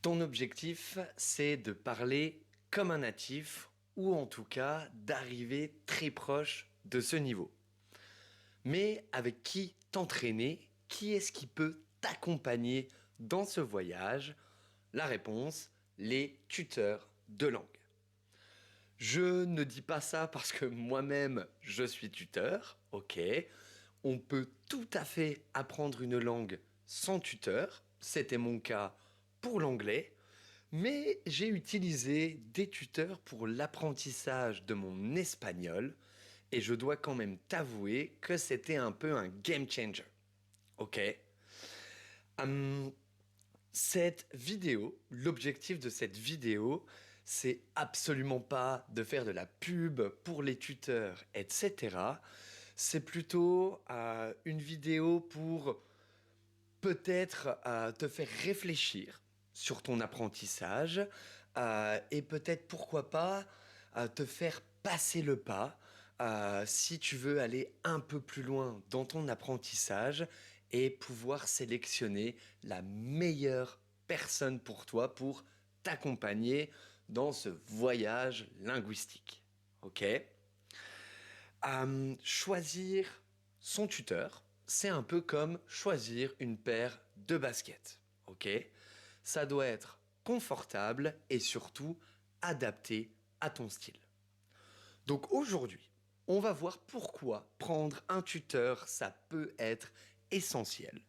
Ton objectif, c'est de parler comme un natif, ou en tout cas d'arriver très proche de ce niveau. Mais avec qui t'entraîner? Qui est-ce qui peut t'accompagner dans ce voyage? La réponse, les tuteurs de langue. Je ne dis pas ça parce que moi-même je suis tuteur, ok. On peut tout à fait apprendre une langue sans tuteur, c'était mon cas pour l'anglais, mais j'ai utilisé des tuteurs pour l'apprentissage de mon espagnol et je dois quand même t'avouer que c'était un peu un game changer, ok. Hum, Cette vidéo, l'objectif de cette vidéo, c'est absolument pas de faire de la pub pour les tuteurs, etc. C'est plutôt une vidéo pour peut-être te faire réfléchir sur ton apprentissage et peut-être pourquoi pas te faire passer le pas si tu veux aller un peu plus loin dans ton apprentissage et pouvoir sélectionner la meilleure personne pour toi pour t'accompagner dans ce voyage linguistique. Ok? Choisir son tuteur, c'est un peu comme choisir une paire de baskets. Ok? Ça doit être confortable et surtout adapté à ton style. Donc aujourd'hui, on va voir pourquoi prendre un tuteur, ça peut être essentiel,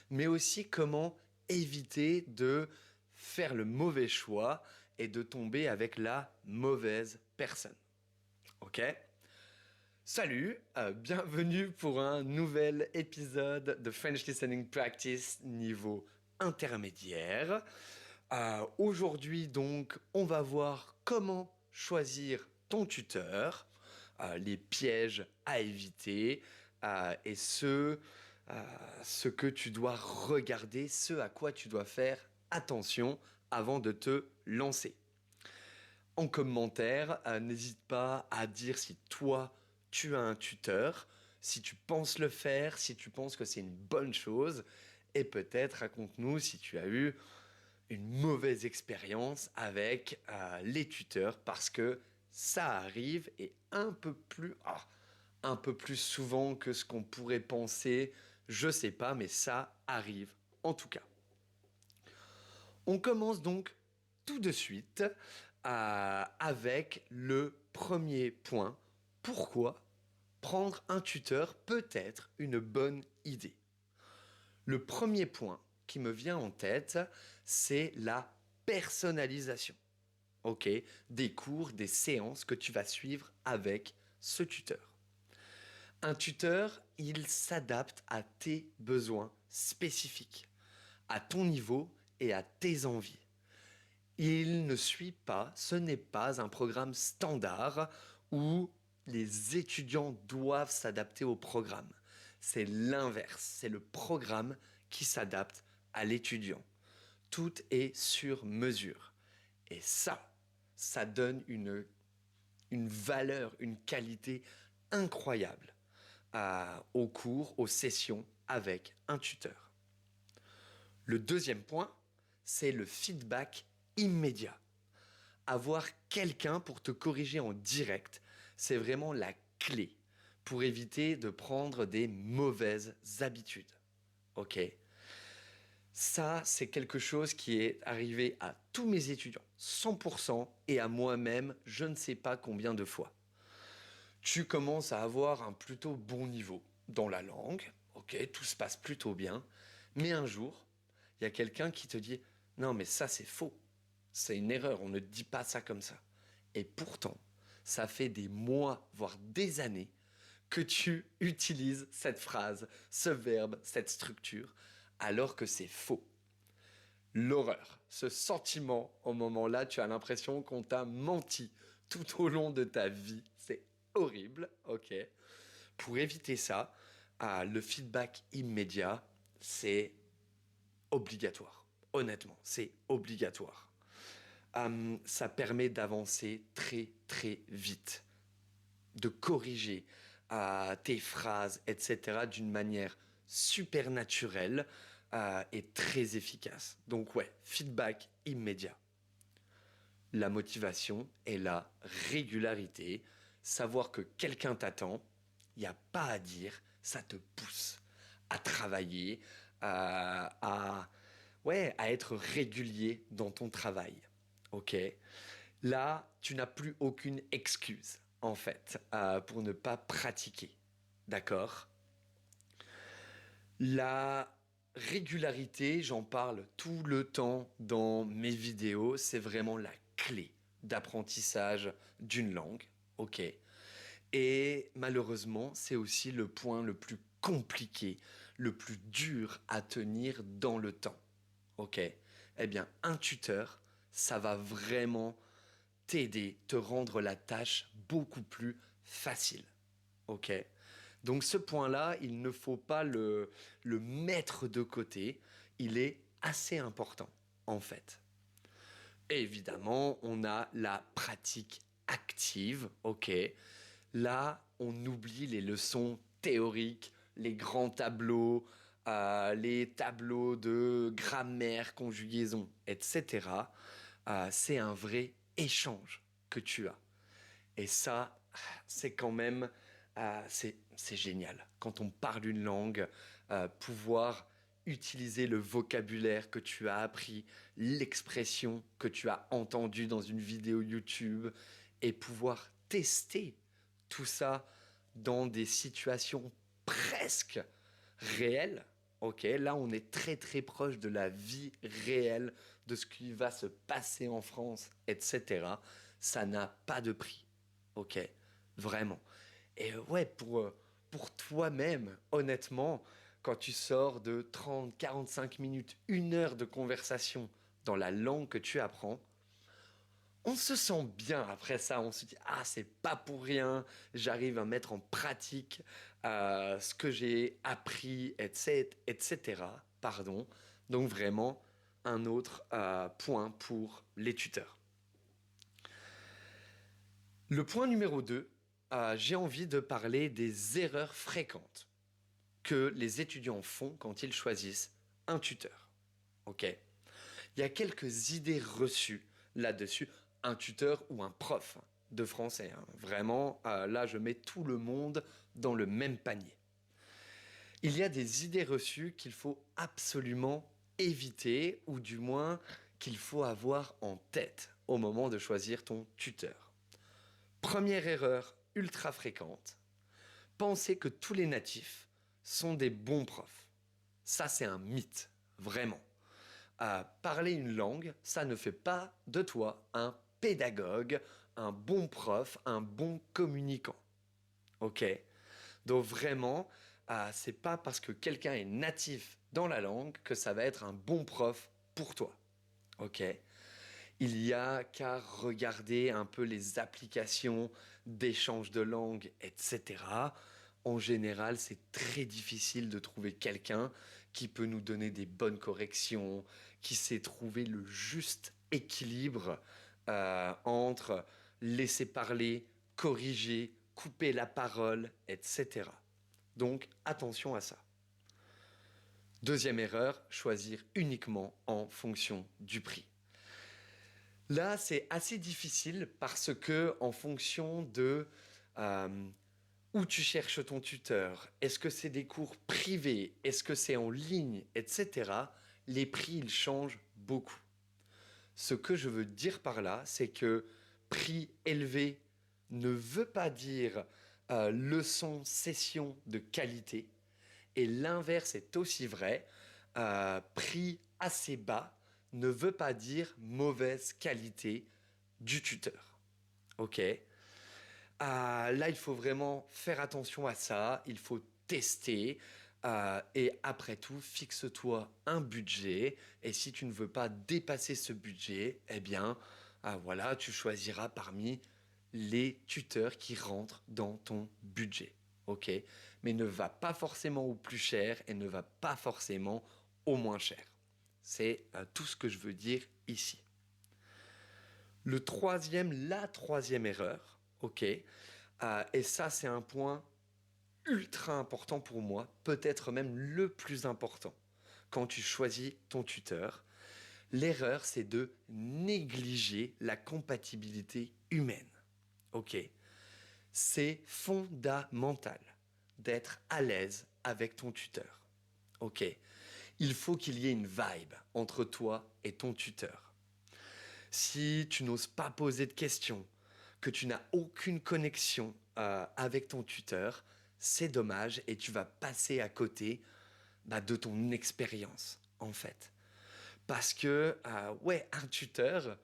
mais aussi comment éviter de faire le mauvais choix et de tomber avec la mauvaise personne. Ok? Salut, bienvenue pour un nouvel épisode de French Listening Practice niveau intermédiaire. Aujourd'hui donc, on va voir comment choisir ton tuteur, les pièges à éviter et ce que tu dois regarder, ce à quoi tu dois faire attention avant de te lancer. En commentaire, n'hésite pas à dire si toi, tu as un tuteur, si tu penses le faire, si tu penses que c'est une bonne chose, et peut-être raconte-nous si tu as eu une mauvaise expérience avec les tuteurs, parce que ça arrive et un peu plus souvent que ce qu'on pourrait penser, je sais pas, mais ça arrive en tout cas. On commence donc tout de suite avec le premier point. Pourquoi prendre un tuteur peut être une bonne idée? Le premier point qui me vient en tête, c'est la personnalisation. Ok, des cours, des séances que tu vas suivre avec ce tuteur. Un tuteur, il s'adapte à tes besoins spécifiques, à ton niveau et à tes envies. Il ne suit pas, ce n'est pas un programme standard où les étudiants doivent s'adapter au programme. C'est l'inverse, c'est le programme qui s'adapte à l'étudiant. Tout est sur mesure. Et ça donne une valeur, une qualité incroyable aux cours, aux sessions avec un tuteur. Le deuxième point, c'est le feedback immédiat. Avoir quelqu'un pour te corriger en direct, c'est vraiment la clé pour éviter de prendre des mauvaises habitudes. Ok? Ça, c'est quelque chose qui est arrivé à tous mes étudiants, 100%, et à moi-même, je ne sais pas combien de fois. Tu commences à avoir un plutôt bon niveau dans la langue, ok, tout se passe plutôt bien, mais un jour, il y a quelqu'un qui te dit non, mais ça c'est faux, c'est une erreur, on ne dit pas ça comme ça. Et pourtant, ça fait des mois, voire des années, que tu utilises cette phrase, ce verbe, cette structure, alors que c'est faux. L'horreur, ce sentiment, au moment-là, tu as l'impression qu'on t'a menti tout au long de ta vie. C'est horrible, ok. Pour éviter ça, le feedback immédiat, c'est obligatoire. Honnêtement, c'est obligatoire. Ça permet d'avancer très très vite, de corriger tes phrases, etc. d'une manière super naturelle est très efficace. Donc ouais, feedback immédiat. La motivation et la régularité, savoir que quelqu'un t'attend, il n'y a pas à dire, ça te pousse à travailler, à être régulier dans ton travail. Ok? Là, tu n'as plus aucune excuse, en fait, pour ne pas pratiquer. D'accord? La régularité, j'en parle tout le temps dans mes vidéos, c'est vraiment la clé d'apprentissage d'une langue. Ok? Et malheureusement, c'est aussi le point le plus compliqué, le plus dur à tenir dans le temps. Ok? Eh bien, un tuteur, ça va vraiment t'aider, te rendre la tâche beaucoup plus facile. Ok? Donc ce point-là, il ne faut pas le mettre de côté. Il est assez important, en fait. Et évidemment, on a la pratique active. Ok? Là, on oublie les leçons théoriques, les grands tableaux, les tableaux de grammaire, conjugaison, etc. C'est un vrai échange que tu as. Et ça, c'est quand même, c'est génial. Quand on parle une langue, pouvoir utiliser le vocabulaire que tu as appris, l'expression que tu as entendue dans une vidéo YouTube, et pouvoir tester tout ça dans des situations presque réelles. Ok, là on est très très proche de la vie réelle, de ce qui va se passer en France, etc. Ça n'a pas de prix. Ok, vraiment. Et ouais, pour toi-même, honnêtement, quand tu sors de 30, 45 minutes, 1 heure de conversation dans la langue que tu apprends, on se sent bien après ça. On se dit, ah, c'est pas pour rien, j'arrive à mettre en pratique ce que j'ai appris, etc., etc. Pardon. Donc vraiment, un autre point pour les tuteurs. Le point numéro 2, j'ai envie de parler des erreurs fréquentes que les étudiants font quand ils choisissent un tuteur. Ok? Il y a quelques idées reçues là-dessus. Un tuteur ou un prof de français, hein. Vraiment, là, je mets tout le monde dans le même panier. Il y a des idées reçues qu'il faut absolument éviter, ou du moins qu'il faut avoir en tête au moment de choisir ton tuteur. Première erreur ultra fréquente, penser que tous les natifs sont des bons profs. Ça, c'est un mythe, vraiment. Parler une langue, ça ne fait pas de toi un pédagogue, un bon prof, un bon communicant. Ok? Donc vraiment, c'est pas parce que quelqu'un est natif dans la langue que ça va être un bon prof pour toi. Ok? Il y a qu'à regarder un peu les applications d'échange de langue, etc. En général, c'est très difficile de trouver quelqu'un qui peut nous donner des bonnes corrections, qui sait trouver le juste équilibre entre laisser parler, corriger, couper la parole, etc. Donc attention à ça. Deuxième erreur, choisir uniquement en fonction du prix. Là, c'est assez difficile parce que en fonction de euh, où tu cherches ton tuteur, est-ce que c'est des cours privés, est-ce que c'est en ligne, etc., les prix, ils changent beaucoup. Ce que je veux dire par là, c'est que prix élevé ne veut pas dire leçon, session de qualité. Et l'inverse est aussi vrai. Prix assez bas ne veut pas dire mauvaise qualité du tuteur. Ok? Là, il faut vraiment faire attention à ça. Il faut tester. Et après tout, fixe-toi un budget. Et si tu ne veux pas dépasser ce budget, eh bien, voilà, tu choisiras parmi les tuteurs qui rentrent dans ton budget. Ok? Mais ne va pas forcément au plus cher et ne va pas forcément au moins cher. C'est tout ce que je veux dire ici. La troisième erreur, ok, et ça c'est un point ultra important pour moi, peut-être même le plus important quand tu choisis ton tuteur. L'erreur, c'est de négliger la compatibilité humaine. Ok? C'est fondamental d'être à l'aise avec ton tuteur. Ok? Il faut qu'il y ait une vibe entre toi et ton tuteur. Si tu n'oses pas poser de questions, que tu n'as aucune connexion avec ton tuteur, c'est dommage et tu vas passer à côté de ton expérience, en fait. Parce que, ouais, un tuteur,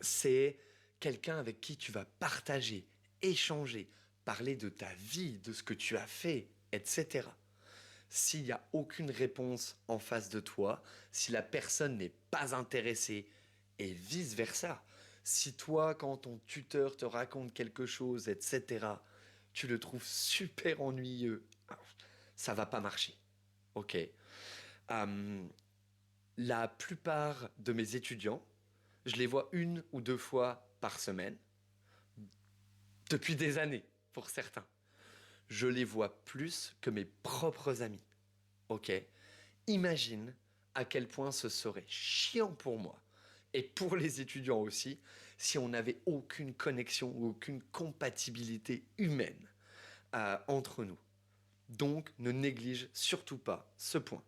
c'est quelqu'un avec qui tu vas partager, échanger, parler de ta vie, de ce que tu as fait, etc. S'il n'y a aucune réponse en face de toi, si la personne n'est pas intéressée, et vice-versa, si toi, quand ton tuteur te raconte quelque chose, etc., tu le trouves super ennuyeux, ça va pas marcher. Ok. La plupart de mes étudiants, je les vois 1 ou 2 fois par semaine, depuis des années, pour certains. Je les vois plus que mes propres amis. Ok? Imagine à quel point ce serait chiant pour moi et pour les étudiants aussi si on n'avait aucune connexion ou aucune compatibilité humaine entre nous. Donc, ne néglige surtout pas ce point.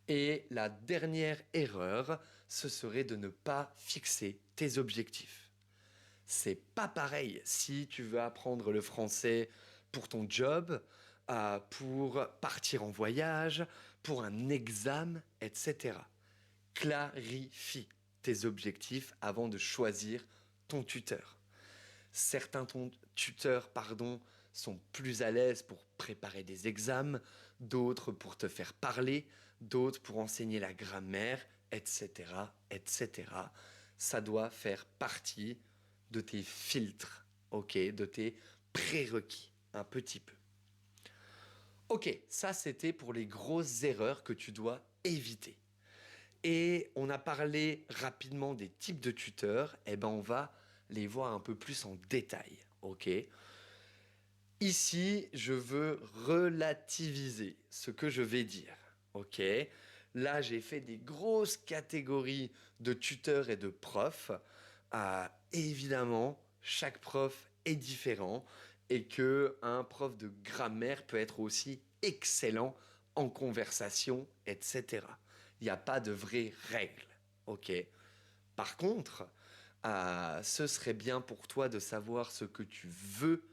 Et la dernière erreur, ce serait de ne pas fixer tes objectifs. C'est pas pareil si tu veux apprendre le français pour ton job, pour partir en voyage, pour un examen, etc. Clarifie tes objectifs avant de choisir ton tuteur. Certains tuteurs, sont plus à l'aise pour préparer des examens, d'autres pour te faire parler, d'autres pour enseigner la grammaire, etc., etc. Ça doit faire partie de tes filtres, ok, de tes prérequis, un petit peu. Ok, ça c'était pour les grosses erreurs que tu dois éviter. Et on a parlé rapidement des types de tuteurs, et ben on va les voir un peu plus en détail, ok? Ici, je veux relativiser ce que je vais dire, ok? Là, j'ai fait des grosses catégories de tuteurs et de profs. Évidemment, chaque prof est différent et que un prof de grammaire peut être aussi excellent en conversation, etc. Il n'y a pas de vraies règles, ok? Par contre, ce serait bien pour toi de savoir ce que tu veux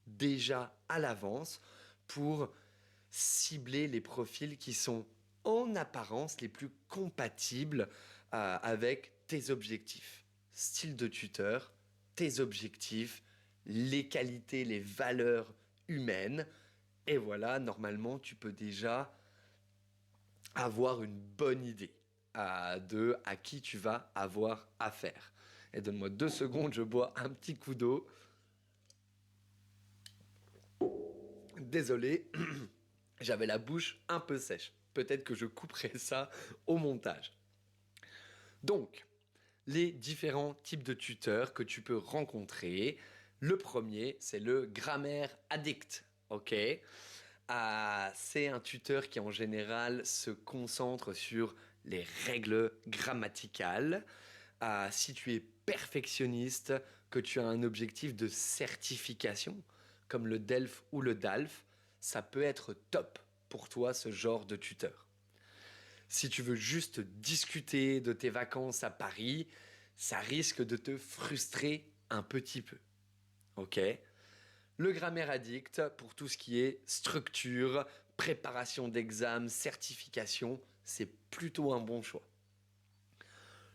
déjà à l'avance pour cibler les profils qui sont en apparence les plus compatibles avec tes objectifs. Style de tuteur, tes objectifs, les qualités, les valeurs humaines. Et voilà, normalement, tu peux déjà avoir une bonne idée de à qui tu vas avoir affaire. Et donne-moi 2 secondes, je bois un petit coup d'eau. Désolé, j'avais la bouche un peu sèche. Peut-être que je couperai ça au montage. Donc, les différents types de tuteurs que tu peux rencontrer. Le premier, c'est le grammaire addict. Ok? C'est un tuteur qui en général se concentre sur les règles grammaticales. Si tu es perfectionniste, que tu as un objectif de certification, comme le DELF ou le DALF, ça peut être top pour toi ce genre de tuteur. Si tu veux juste discuter de tes vacances à Paris, ça risque de te frustrer un petit peu. Ok? Le grammaire addict, pour tout ce qui est structure, préparation d'examen, certification, c'est plutôt un bon choix.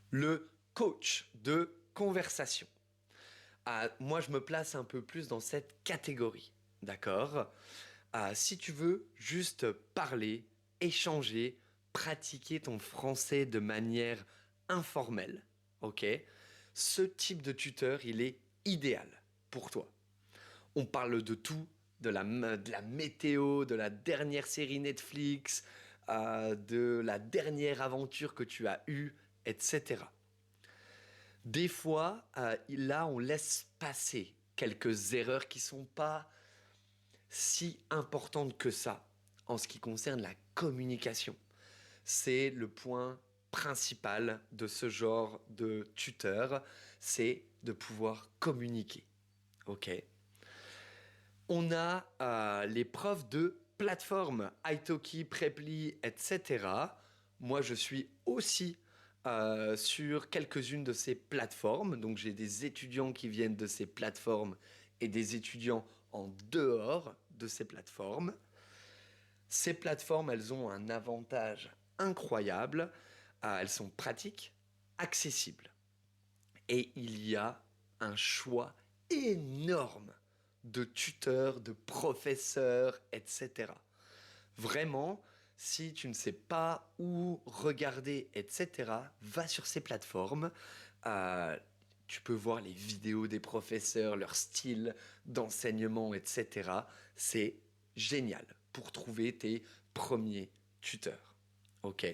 Le coach de conversation. Moi, je me place un peu plus dans cette catégorie. D'accord? Si tu veux juste parler, échanger, pratiquer ton français de manière informelle, ok? Ce type de tuteur, il est idéal pour toi. On parle de tout, de la météo, de la dernière série Netflix, de la dernière aventure que tu as eue, etc. Des fois, là, on laisse passer quelques erreurs qui sont pas si importantes que ça en ce qui concerne la communication. C'est le point principal de ce genre de tuteur, c'est de pouvoir communiquer. Ok. On a les profs de plateforme, Italki, Preply, etc. Moi, je suis aussi sur quelques-unes de ces plateformes. Donc, j'ai des étudiants qui viennent de ces plateformes et des étudiants en dehors de ces plateformes. Ces plateformes, elles ont un avantage incroyable. Elles sont pratiques, accessibles. Et il y a un choix énorme de tuteurs, de professeurs, etc. Vraiment, si tu ne sais pas où regarder, etc., va sur ces plateformes. Euh, Tu peux voir les vidéos des professeurs, leur style d'enseignement, etc. C'est génial pour trouver tes premiers tuteurs. Ok.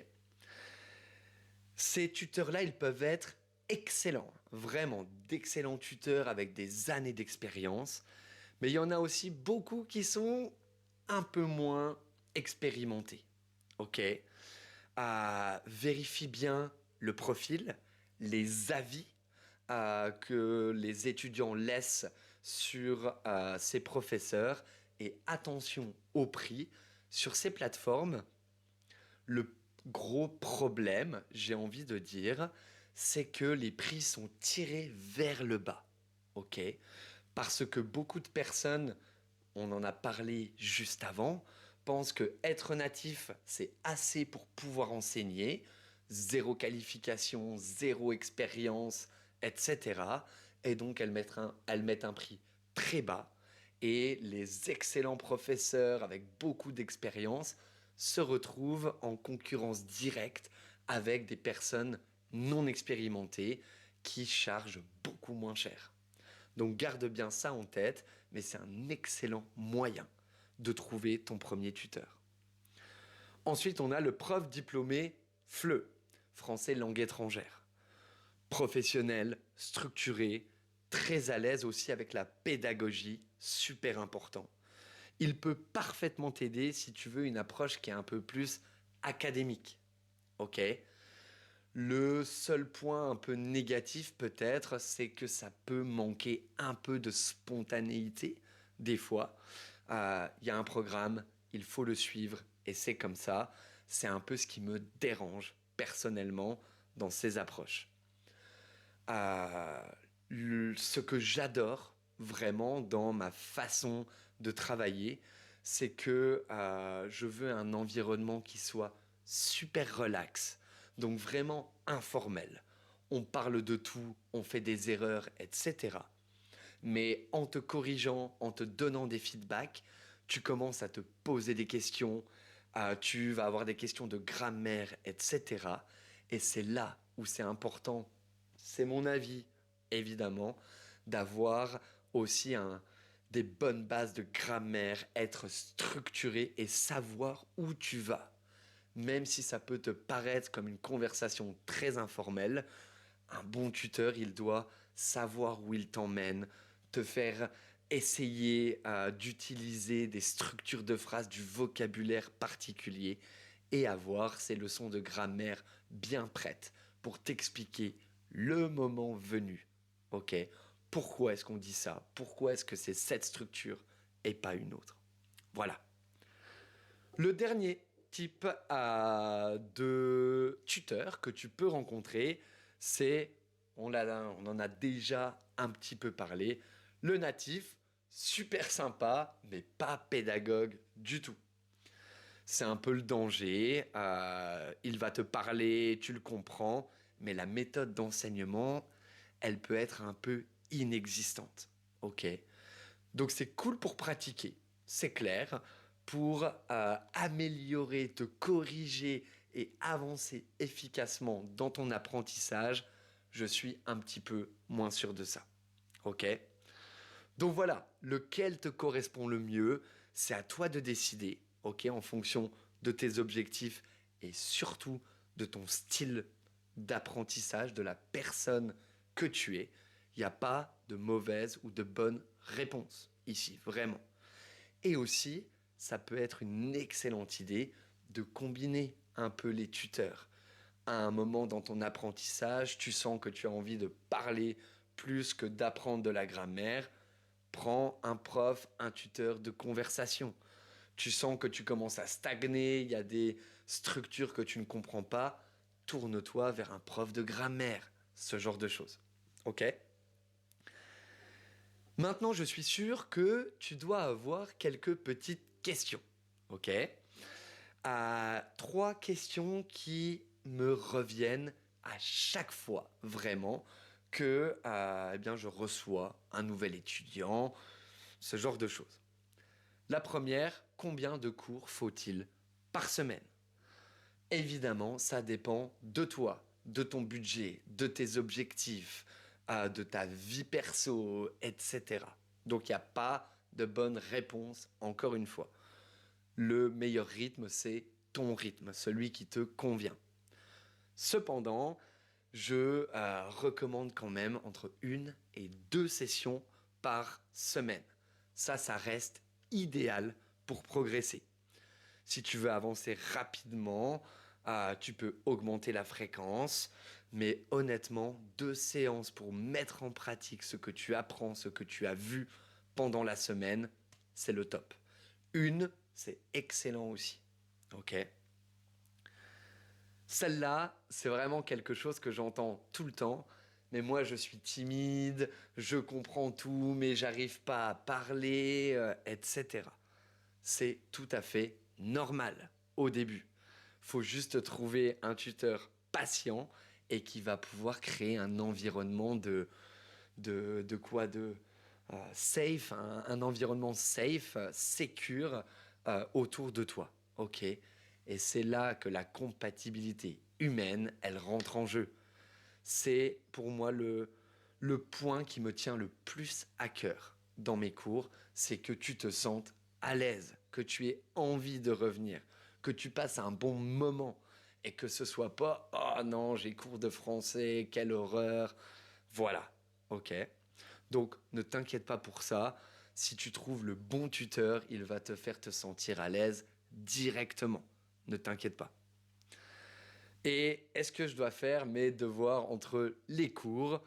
Ces tuteurs-là, ils peuvent être excellents, vraiment d'excellents tuteurs avec des années d'expérience. Mais il y en a aussi beaucoup qui sont un peu moins expérimentés. Ok. Vérifie bien le profil, les avis que les étudiants laissent sur ces professeurs et attention au prix. Sur ces plateformes, le gros problème, j'ai envie de dire, c'est que les prix sont tirés vers le bas. Ok. Parce que beaucoup de personnes, on en a parlé juste avant, pensent que être natif, c'est assez pour pouvoir enseigner, zéro qualification, zéro expérience, etc. Et donc elles mettent un prix très bas. Et les excellents professeurs avec beaucoup d'expérience se retrouvent en concurrence directe avec des personnes non expérimentées qui chargent beaucoup moins cher. Donc garde bien ça en tête, mais c'est un excellent moyen de trouver ton premier tuteur. Ensuite, on a le prof diplômé FLE, français langue étrangère. Professionnel, structuré, très à l'aise aussi avec la pédagogie, super important. Il peut parfaitement t'aider si tu veux une approche qui est un peu plus académique. Ok. Le seul point un peu négatif peut-être, c'est que ça peut manquer un peu de spontanéité des fois. Il y a un programme, il faut le suivre et c'est comme ça. C'est un peu ce qui me dérange personnellement dans ces approches. Euh, Ce que j'adore vraiment dans ma façon de travailler, c'est que je veux un environnement qui soit super relax, donc vraiment informel. On parle de tout, on fait des erreurs, etc. Mais en te corrigeant, en te donnant des feedbacks, tu commences à te poser des questions, tu vas avoir des questions de grammaire, etc. Et c'est là où c'est important, c'est mon avis, évidemment, d'avoir aussi des bonnes bases de grammaire, être structuré et savoir où tu vas. Même si ça peut te paraître comme une conversation très informelle, un bon tuteur, il doit savoir où il t'emmène, te faire essayer d'utiliser des structures de phrases, du vocabulaire particulier et avoir ces leçons de grammaire bien prêtes pour t'expliquer le moment venu. Ok. Pourquoi est-ce qu'on dit ça? Pourquoi est-ce que c'est cette structure et pas une autre? Voilà. Le dernier type de tuteur que tu peux rencontrer, c'est, on en a déjà un petit peu parlé, le natif, super sympa, mais pas pédagogue du tout. C'est un peu le danger, il va te parler, tu le comprends, mais la méthode d'enseignement, elle peut être un peu inexistante. Ok. Donc c'est cool pour pratiquer, c'est clair, pour améliorer, te corriger et avancer efficacement dans ton apprentissage. Je suis un petit peu moins sûr de ça. Ok. Donc voilà, lequel te correspond le mieux, c'est à toi de décider, ok, en fonction de tes objectifs et surtout de ton style d'apprentissage, de la personne que tu es. Il n'y a pas de mauvaise ou de bonne réponse ici, vraiment. Et aussi, ça peut être une excellente idée de combiner un peu les tuteurs. À un moment dans ton apprentissage, tu sens que tu as envie de parler plus que d'apprendre de la grammaire. Prends un prof, un tuteur de conversation. Tu sens que tu commences à stagner, il y a des structures que tu ne comprends pas. Tourne-toi vers un prof de grammaire, ce genre de choses. Ok? Maintenant, je suis sûr que tu dois avoir quelques petites questions. Ok? Trois questions qui me reviennent à chaque fois, vraiment, que eh bien, je reçois un nouvel étudiant, ce genre de choses. La première, combien de cours faut-il par semaine? Évidemment, ça dépend de toi, de ton budget, de tes objectifs, de ta vie perso, etc. Donc il n'y a pas de bonne réponse, encore une fois. Le meilleur rythme, c'est ton rythme, celui qui te convient. Cependant, je recommande quand même entre une et deux sessions par semaine. Ça reste idéal pour progresser. Si tu veux avancer rapidement, tu peux augmenter la fréquence, mais honnêtement, deux séances pour mettre en pratique ce que tu apprends, ce que tu as vu pendant la semaine, c'est le top. Une, c'est excellent aussi. Ok? Celle-là, c'est vraiment quelque chose que j'entends tout le temps. Mais moi, je suis timide, je comprends tout, mais j'arrive pas à parler, etc. C'est tout à fait normal au début. Faut juste trouver un tuteur patient et qui va pouvoir créer un environnement de quoi de safe, un environnement safe, secure autour de toi. Ok? Et c'est là que la compatibilité humaine, elle rentre en jeu. C'est pour moi le point qui me tient le plus à cœur dans mes cours, c'est que tu te sentes à l'aise, que tu aies envie de revenir, que tu passes un bon moment et que ce soit pas oh non, j'ai cours de français, quelle horreur. Voilà, ok. Donc ne t'inquiète pas pour ça. Si tu trouves le bon tuteur, il va te faire te sentir à l'aise directement. Ne t'inquiète pas. Et est-ce que je dois faire mes devoirs entre les cours?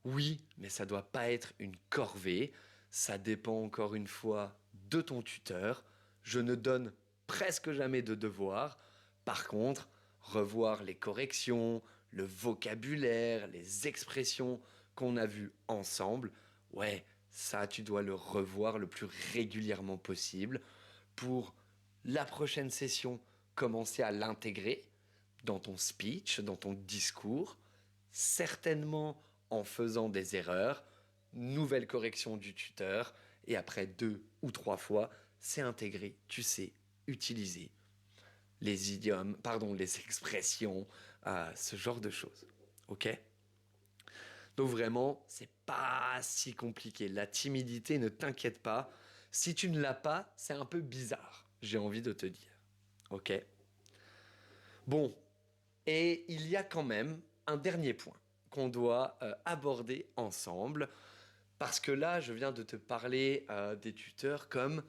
Oui, mais ça doit pas être une corvée. Ça dépend encore une fois de ton tuteur. Je ne donne presque jamais de devoirs. Par contre, revoir les corrections, le vocabulaire, les expressions qu'on a vues ensemble, ouais, ça, tu dois le revoir le plus régulièrement possible pour la prochaine session, commencer à l'intégrer dans ton speech, dans ton discours, certainement en faisant des erreurs, nouvelle correction du tuteur, et après deux ou trois fois, c'est intégré, tu sais, utiliser les idiomes, pardon, les expressions, ce genre de choses. Ok? Donc vraiment, c'est pas si compliqué. La timidité, ne t'inquiète pas. Si tu ne l'as pas, c'est un peu bizarre, j'ai envie de te dire. Ok? Bon, et il y a quand même un dernier point qu'on doit aborder ensemble, parce que là, je viens de te parler des tuteurs comme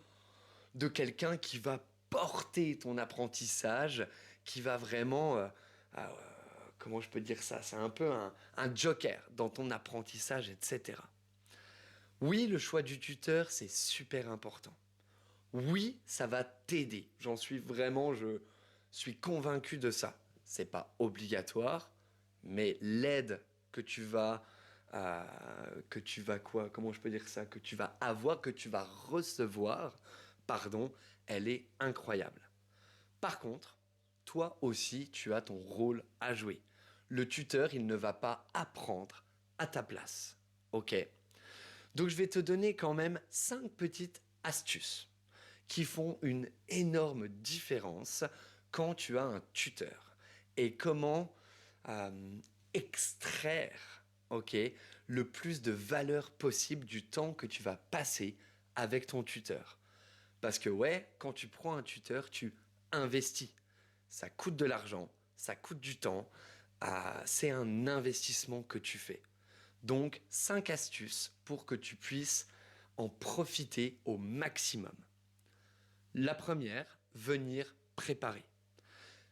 de quelqu'un qui va porter ton apprentissage, qui va vraiment, comment je peux dire ça, c'est un peu un joker dans ton apprentissage, etc. Oui, le choix du tuteur, c'est super important. Oui, ça va t'aider. J'en suis vraiment, je suis convaincu de ça. C'est pas obligatoire, mais l'aide euh, que tu vas quoi, comment je peux dire ça, que tu vas avoir, que tu vas recevoir, pardon, elle est incroyable. Par contre, toi aussi, tu as ton rôle à jouer. Le tuteur, il ne va pas apprendre à ta place. Ok? Donc je vais te donner quand même 5 petites astuces qui font une énorme différence quand tu as un tuteur. Et comment euh, extraire, ok, le plus de valeur possible du temps que tu vas passer avec ton tuteur. Parce que ouais, quand tu prends un tuteur, tu investis. Ça coûte de l'argent, ça coûte du temps. C'est un investissement que tu fais. Donc, 5 astuces pour que tu puisses en profiter au maximum. La première, venir préparer.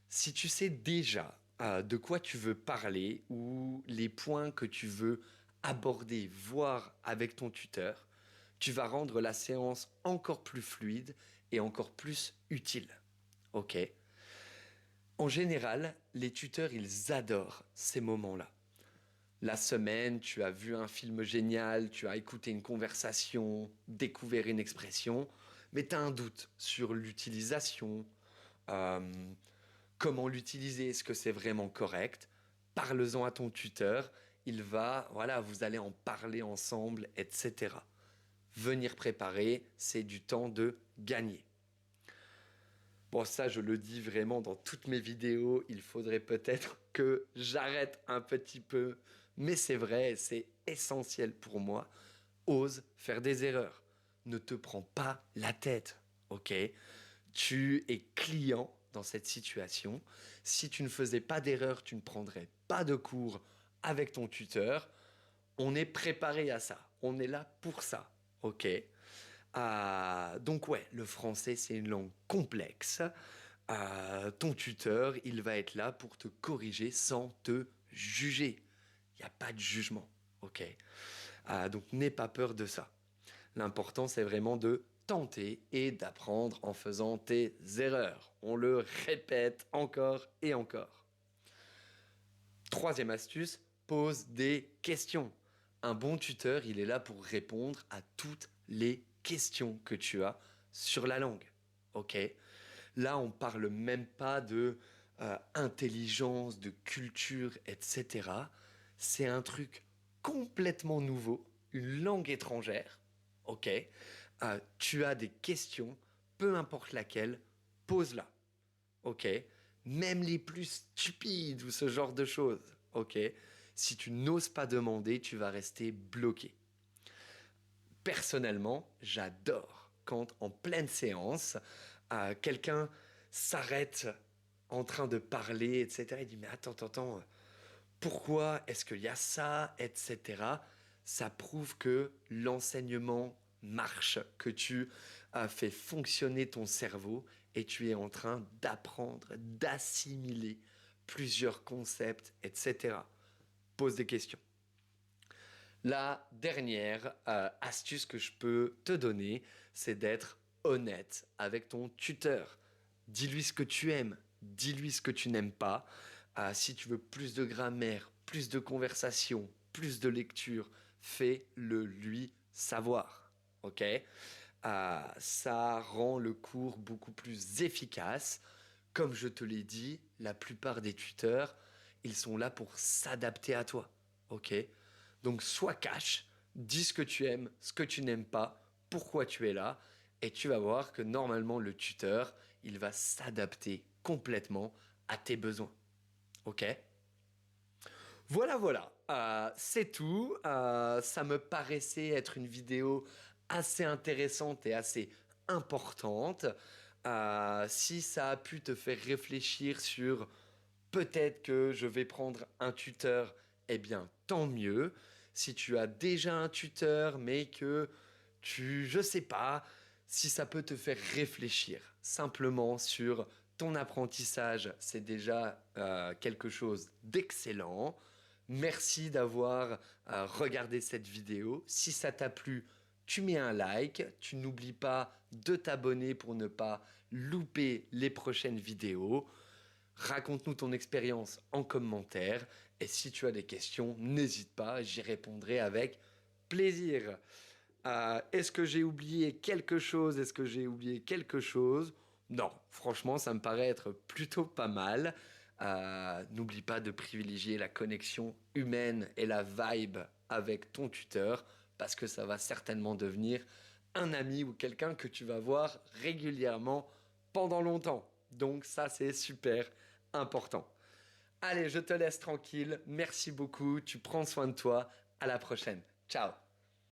Si tu sais déjà de quoi tu veux parler ou les points que tu veux aborder, voir avec ton tuteur, tu vas rendre la séance encore plus fluide et encore plus utile. Ok? En général, les tuteurs, ils adorent ces moments-là. La semaine, tu as vu un film génial, tu as écouté une conversation, découvert une expression, mais tu as un doute sur l'utilisation, euh, comment l'utiliser, est-ce que c'est vraiment correct? Parle-en à ton tuteur, il va, voilà, vous allez en parler ensemble, etc. Venir préparer, c'est du temps de gagner. Bon, ça, je le dis vraiment dans toutes mes vidéos. Il faudrait peut-être que j'arrête un petit peu. Mais c'est vrai, c'est essentiel pour moi. Ose faire des erreurs. Ne te prends pas la tête, ok? Tu es client dans cette situation. Si tu ne faisais pas d'erreur, tu ne prendrais pas de cours avec ton tuteur. On est préparé à ça. On est là pour ça, ok? Donc ouais, le français, c'est une langue complexe. Ton tuteur, il va être là pour te corriger sans te juger. Il n'y a pas de jugement, ok? Donc n'aie pas peur de ça. L'important, c'est vraiment de tenter et d'apprendre en faisant tes erreurs. On le répète encore et encore. Troisième astuce, pose des questions. Un bon tuteur, il est là pour répondre à toutes les questions que tu as sur la langue. Ok? Là, on parle même pas de intelligence, de culture, etc. C'est un truc complètement nouveau, une langue étrangère. Ok? Tu as des questions, peu importe laquelle, pose-la. Ok? Même les plus stupides ou ce genre de choses. Ok? Si tu n'oses pas demander, tu vas rester bloqué. Personnellement, j'adore quand en pleine séance, quelqu'un s'arrête en train de parler, etc. Il dit, mais attends, pourquoi est-ce qu'il y a ça, etc. Ça prouve que l'enseignement marche, que tu as fait fonctionner ton cerveau et tu es en train d'apprendre, d'assimiler plusieurs concepts, etc. Pose des questions. La dernière astuce que je peux te donner, c'est d'être honnête avec ton tuteur. Dis-lui ce que tu aimes, dis-lui ce que tu n'aimes pas. Si tu veux plus de grammaire, plus de conversation, plus de lecture, fais-le lui savoir. Ok? Ça rend le cours beaucoup plus efficace. Comme je te l'ai dit, la plupart des tuteurs, ils sont là pour s'adapter à toi. Ok? Donc sois cash, dis ce que tu aimes, ce que tu n'aimes pas, pourquoi tu es là, et tu vas voir que normalement le tuteur, il va s'adapter complètement à tes besoins. Ok? Voilà, c'est tout. Ça me paraissait être une vidéo assez intéressante et assez importante. Si ça a pu te faire réfléchir sur peut-être que je vais prendre un tuteur, eh bien tant mieux. Si tu as déjà un tuteur, mais que je sais pas, si ça peut te faire réfléchir simplement sur ton apprentissage, c'est déjà quelque chose d'excellent. Merci d'avoir regardé cette vidéo. Si ça t'a plu, tu mets un like. Tu n'oublies pas de t'abonner pour ne pas louper les prochaines vidéos. Raconte-nous ton expérience en commentaire. Et si tu as des questions, n'hésite pas, j'y répondrai avec plaisir. Est-ce que j'ai oublié quelque chose? Est-ce que j'ai oublié quelque chose? Non, franchement, ça me paraît être plutôt pas mal. N'oublie pas de privilégier la connexion humaine et la vibe avec ton tuteur, parce que ça va certainement devenir un ami ou quelqu'un que tu vas voir régulièrement pendant longtemps. Donc ça, c'est super important. Allez, je te laisse tranquille. Merci beaucoup. Tu prends soin de toi. À la prochaine. Ciao.